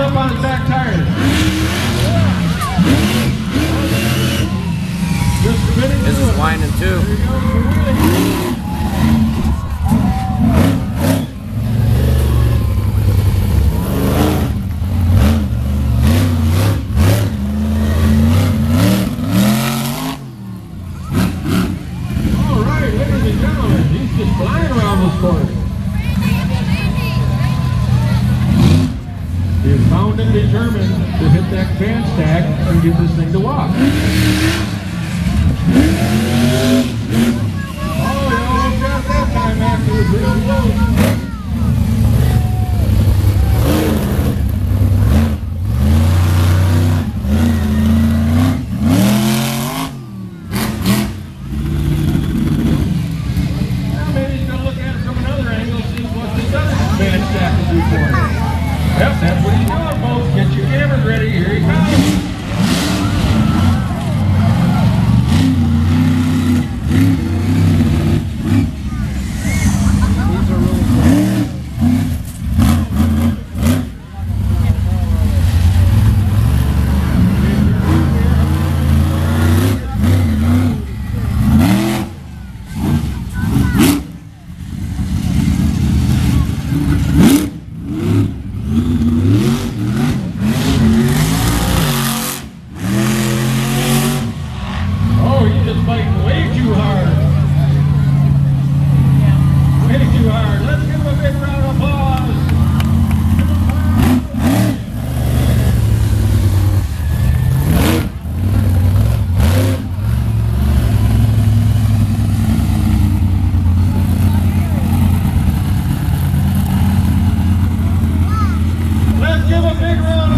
up on his back tires. Just spinning. This is whining too. There you go. All right, ladies and gentlemen, he's just flying around this course. He's bound and determined to hit that can stack and get this thing to walk. Oh, you almost got that time after it was real close. Now maybe he's going to look at it from another angle, see what this other can stack will do for him. Yep, that's what he's doing, folks. Get your cameras ready. Here he comes. Oh, he's just fighting way too hard. Way too hard. Let's give him a big round of applause. Let's give a big round of